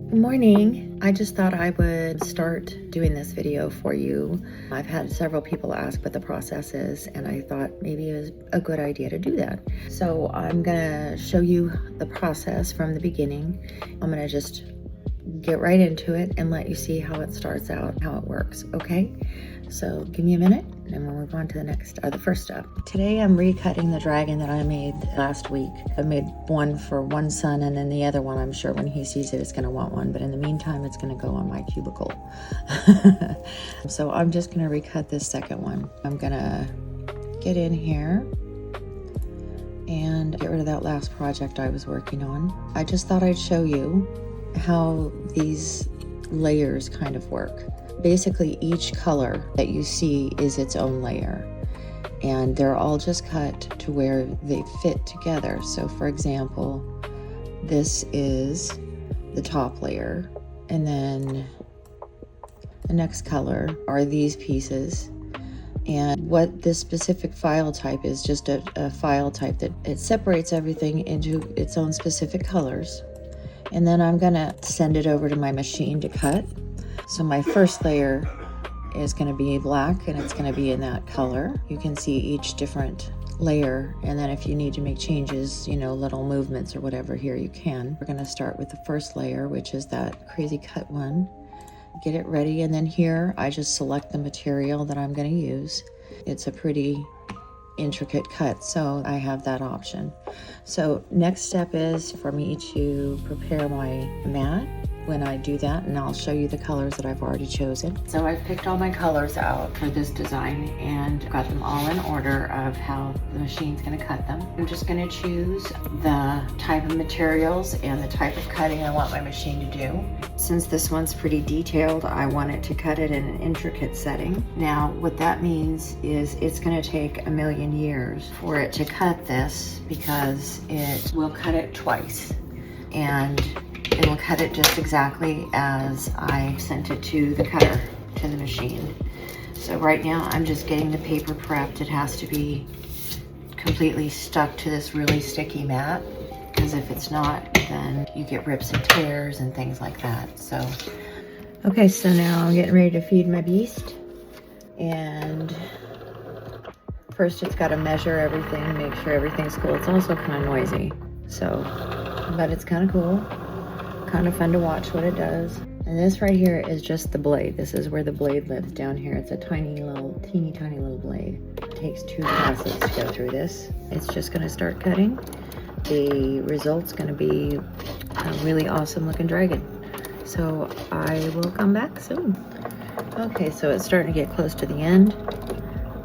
Good morning. I just thought I would start doing this video for you. I've had several people ask what the process is, and I thought maybe it was a good idea to do that. So I'm gonna show you the process from the beginning. I'm gonna just get right into it and let you see how it starts out, how it works, okay? So give me a minute and we'll move on to the first step. Today I'm recutting the dragon that I made last week. I made one for one son, and then the other one, I'm sure when he sees it, it's gonna want one, but in the meantime, it's gonna go on my cubicle. So I'm just gonna recut this second one. I'm gonna get in here and get rid of that last project I was working on. I just thought I'd show you how these layers kind of work. Basically, each color that you see is its own layer, and they're all just cut to where they fit together. So for example, this is the top layer, and then the next color are these pieces. And what this specific file type is, just a file type that it separates everything into its own specific colors. And then I'm gonna send it over to my machine to cut. So my first layer is gonna be black, and it's gonna be in that color. You can see each different layer, and then if you need to make changes, you know, little movements or whatever here, you can. We're gonna start with the first layer, which is that crazy cut one. Get it ready, and then here I just select the material that I'm gonna use. It's a pretty intricate cut, so I have that option. So next step is for me to prepare my mat. When I do that, and I'll show you the colors that I've already chosen. So I've picked all my colors out for this design and got them all in order of how the machine's gonna cut them. I'm just gonna choose the type of materials and the type of cutting I want my machine to do. Since this one's pretty detailed, I want it to cut it in an intricate setting. Now, what that means is it's gonna take a million years for it to cut this, because it will cut it twice. And it'll cut it just exactly as I sent it to the cutter, to the machine. So right now I'm just getting the paper prepped. It has to be completely stuck to this really sticky mat, because if it's not, then you get rips and tears and things like that. So, okay, so now I'm getting ready to feed my beast. And first it's got to measure everything, make sure everything's cool. It's also kind of noisy, so, but it's kind of cool. Kind of fun to watch what it does. And this right here is just the blade. This is where the blade lives down here. It's a tiny little, teeny tiny little blade. It takes 2 passes to go through this. It's just gonna start cutting. The result's gonna be a really awesome looking dragon. So I will come back soon. Okay, so it's starting to get close to the end.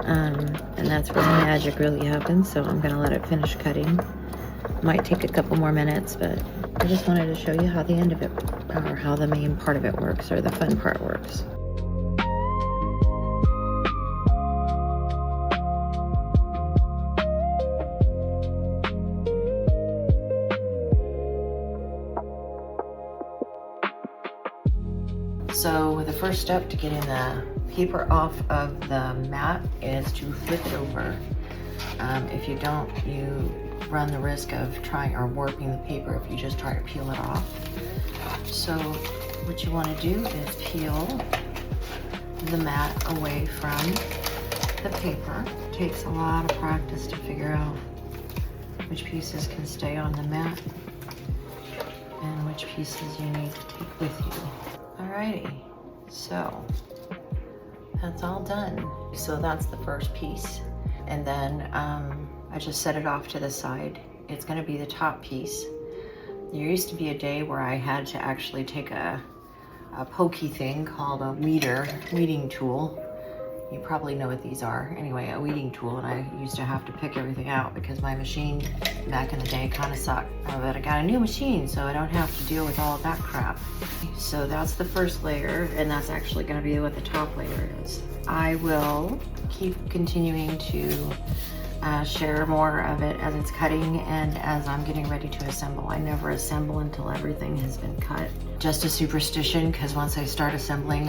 And that's where the magic really happens. So I'm gonna let it finish cutting. Might take a couple more minutes, but I just wanted to show you how the end of it, or how the main part of it works, or the fun part works. So the first step to getting the paper off of the mat is to flip it over. If you don't, you run the risk of trying or warping the paper if you just try to peel it off. So what you want to do is peel the mat away from the paper. It takes a lot of practice to figure out which pieces can stay on the mat and which pieces you need to take with you. Alrighty, so that's all done. So that's the first piece. And then I just set it off to the side. It's gonna be the top piece. There used to be a day where I had to actually take a pokey thing called a weeding tool. You probably know what these are. Anyway, a weeding tool, and I used to have to pick everything out because my machine back in the day kind of sucked. But I got a new machine, so I don't have to deal with all of that crap. So that's the first layer, and that's actually gonna be what the top layer is. I will keep continuing to share more of it as it's cutting and as I'm getting ready to assemble. I never assemble until everything has been cut. Just a superstition, because once I start assembling,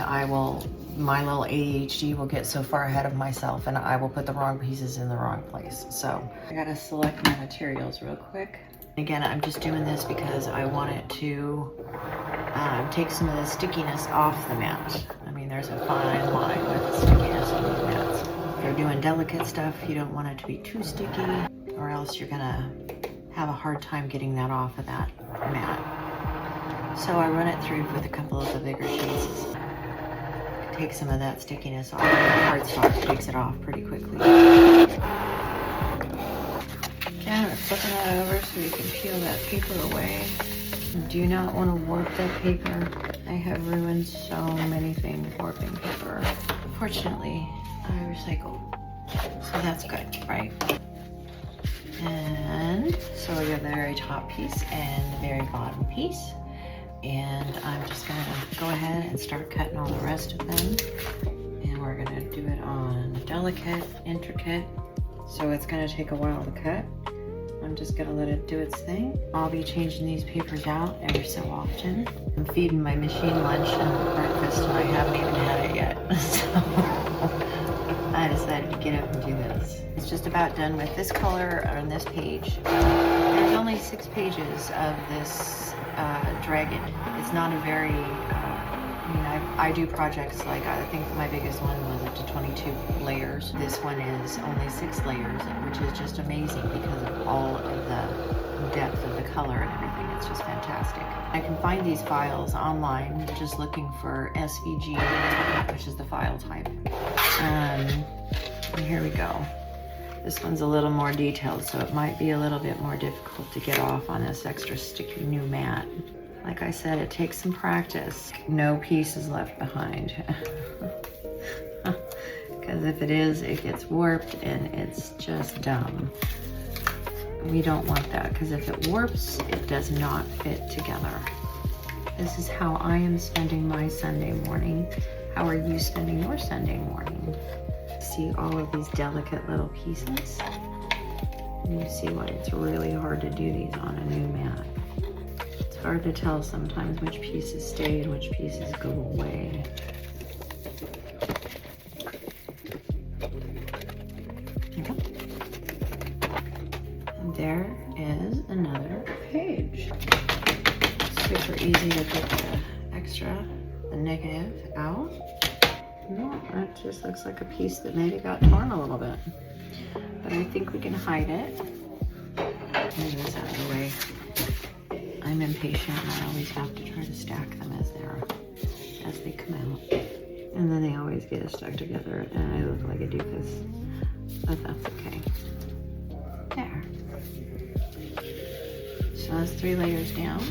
my little ADHD will get so far ahead of myself and I will put the wrong pieces in the wrong place. So I gotta select my materials real quick. Again, I'm just doing this because I want it to take some of the stickiness off the mat. I mean, there's a fine line with the stickiness on these mats. If you're doing delicate stuff, you don't want it to be too sticky, or else you're gonna have a hard time getting that off of that mat. So I run it through with a couple of the bigger sheets. Take some of that stickiness off. The cardstock takes it off pretty quickly. Again, we're flipping that over so we can peel that paper away. Do not want to warp that paper. I have ruined so many things warping paper. Fortunately, I recycle, so that's good, right? And so we have the very top piece and the very bottom piece. And I'm just gonna go ahead and start cutting all the rest of them. And we're gonna do it on delicate, intricate. So it's gonna take a while to cut. I'm just gonna let it do its thing. I'll be changing these papers out every so often. I'm feeding my machine lunch and breakfast and I haven't even had it yet. So I decided to get up and do this. It's just about done with this color on this page. There's only 6 pages of this dragon. It's not a very, I mean, I do projects like, I think my biggest one was up to 22 layers. This one is only 6 layers, which is just amazing because of all of the depth of the color and everything. It's just fantastic. I can find these files online just looking for SVG, which is the file type. And here we go. This one's a little more detailed, so it might be a little bit more difficult to get off on this extra sticky new mat. Like I said, it takes some practice. No piece is left behind. Because if it is, it gets warped and it's just dumb. We don't want that, because if it warps, it does not fit together. This is how I am spending my Sunday morning. How are you spending your Sunday morning? See all of these delicate little pieces? And you see why it's really hard to do these on a new mat. It's hard to tell sometimes which pieces stay and which pieces go away. And there is another page. Super easy to get the extra, the negative out. No, that just looks like a piece that maybe got torn a little bit. But I think we can hide it. Move this out of the way. I'm impatient and I always have to try to stack them as they come out. And then they always get stuck together and I look like a doofus. But that's okay. There. So that's 3 layers down.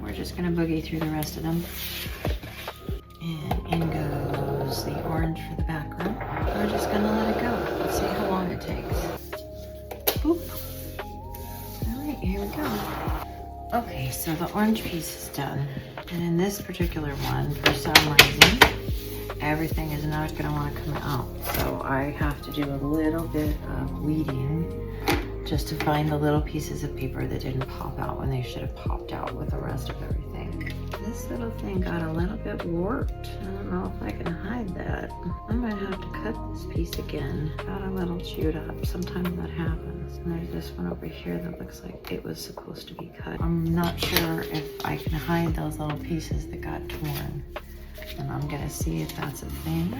We're just gonna boogie through the rest of them. And in goes the orange for the background. We're just gonna let it go. Let's see how long it takes. Boop. All right, here we go. Okay, so the orange piece is done. And in this particular one, for some reason, everything is not gonna wanna come out. So I have to do a little bit of weeding just to find the little pieces of paper that didn't pop out when they should have popped out with the rest of everything. This little thing got a little bit warped. I don't know if I can hide that. I might have to cut this piece again. Got a little chewed up. Sometimes that happens. And there's this one over here that looks like it was supposed to be cut. I'm not sure if I can hide those little pieces that got torn. And I'm gonna see if that's a thing.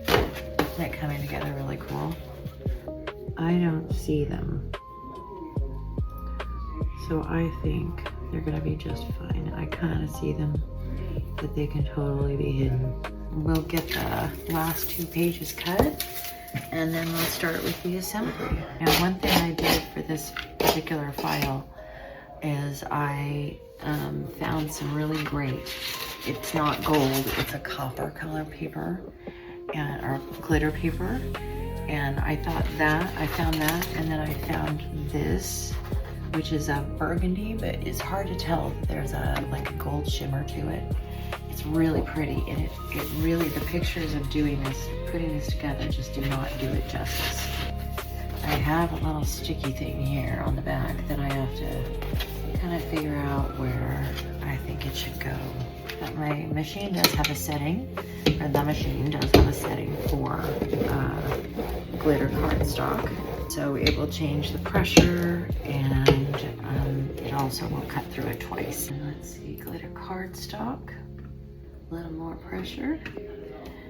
Isn't it coming together really cool? I don't see them. So I think they're gonna be just fine. I kind of see them, but they can totally be hidden. We'll get the last 2 pages cut, and then we'll start with the assembly. Now, one thing I did for this particular file is I found some really great, it's not gold, it's a copper color paper, or glitter paper. And I found that, and then I found this, which is a burgundy, but it's hard to tell. There's like a gold shimmer to it. It's really pretty, and it really, the pictures of doing this, putting this together, just do not do it justice. I have a little sticky thing here on the back that I have to kind of figure out where I think it should go. But my machine does have a setting, or the machine does have a setting for glitter cardstock. So it will change the pressure, and it also will cut through it twice. And let's see, glitter cardstock, a little more pressure,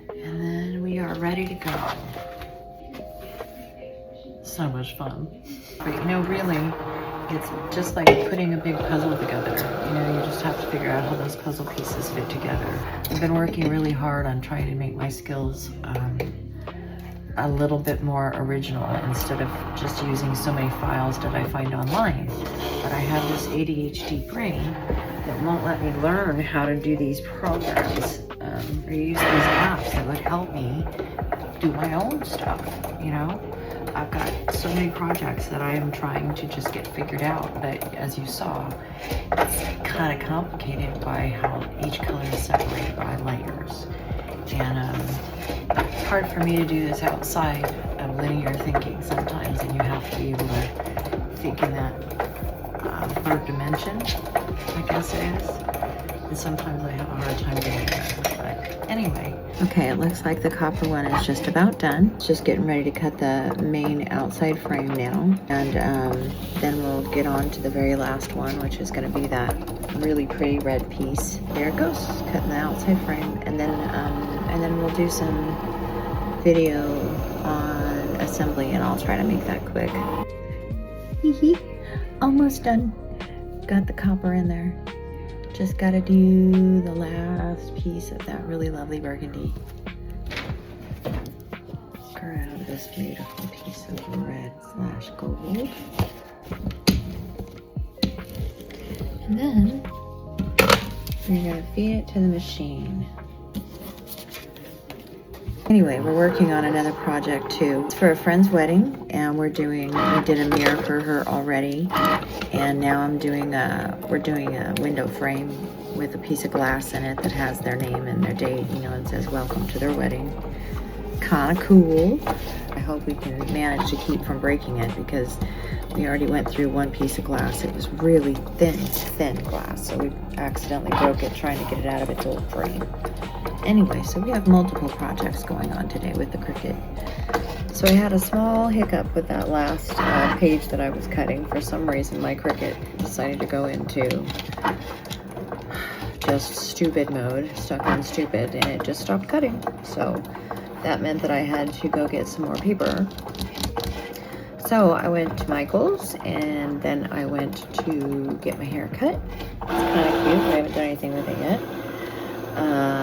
and then we are ready to go. So much fun. But you know, really, it's just like putting a big puzzle together. You know, you just have to figure out how those puzzle pieces fit together. I've been working really hard on trying to make my skills a little bit more original instead of just using so many files that I find online. But I have this ADHD brain that won't let me learn how to do these programs or use these apps that would help me do my own stuff, you know? I've got so many projects that I am trying to just get figured out, but as you saw, it's kind of complicated by how each color is separated by layers. And it's hard for me to do this outside of linear thinking sometimes, and you have to be able to think in that third dimension, I guess it is. And sometimes I have a hard time doing that. But anyway. Okay, it looks like the copper one is just about done. It's just getting ready to cut the main outside frame now. And then we'll get on to the very last one, which is going to be that really pretty red piece. There it goes, cutting the outside frame. And then we'll do some video on assembly, and I'll try to make that quick. Hee almost done. Got the copper in there. Just gotta do the last piece of that really lovely burgundy. Grab this beautiful piece of red/gold. And then we're gonna feed it to the machine. Anyway, we're working on another project too. It's for a friend's wedding, and we did a mirror for her already, and now we're doing a window frame with a piece of glass in it that has their name and their date, you know, and says welcome to their wedding. Kind of cool. I hope we can manage to keep from breaking it, because we already went through one piece of glass. It was really thin glass, so we accidentally broke it trying to get it out of its old frame. Anyway, so we have multiple projects going on today with the Cricut. So I had a small hiccup with that last page that I was cutting. For some reason, my Cricut decided to go into just stupid mode, stuck on stupid, and it just stopped cutting. So that meant that I had to go get some more paper. So I went to Michael's, and then I went to get my hair cut. It's kind of cute. I haven't done anything with it yet.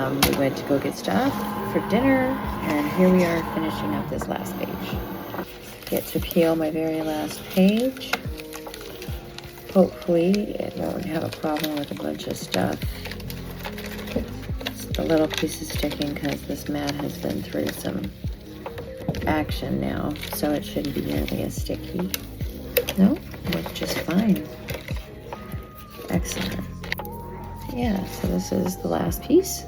We went to go get stuff for dinner, and here we are finishing up this last page. Get to peel my very last page. Hopefully it won't have a problem with a bunch of stuff. The little piece is sticking because this mat has been through some action now, so it shouldn't be nearly as sticky. No, works just fine. Excellent. Yeah, so this is the last piece.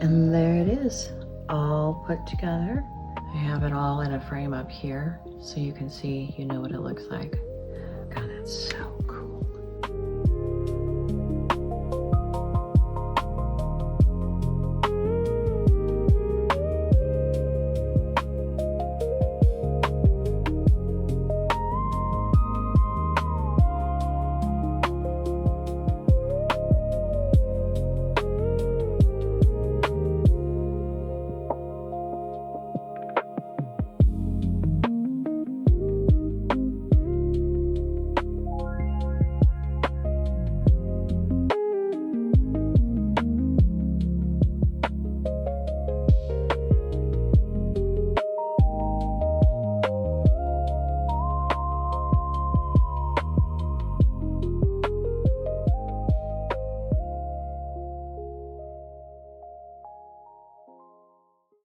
And there it is, all put together. I have it all in a frame up here, so you can see, you know what it looks like. God, that's so cool.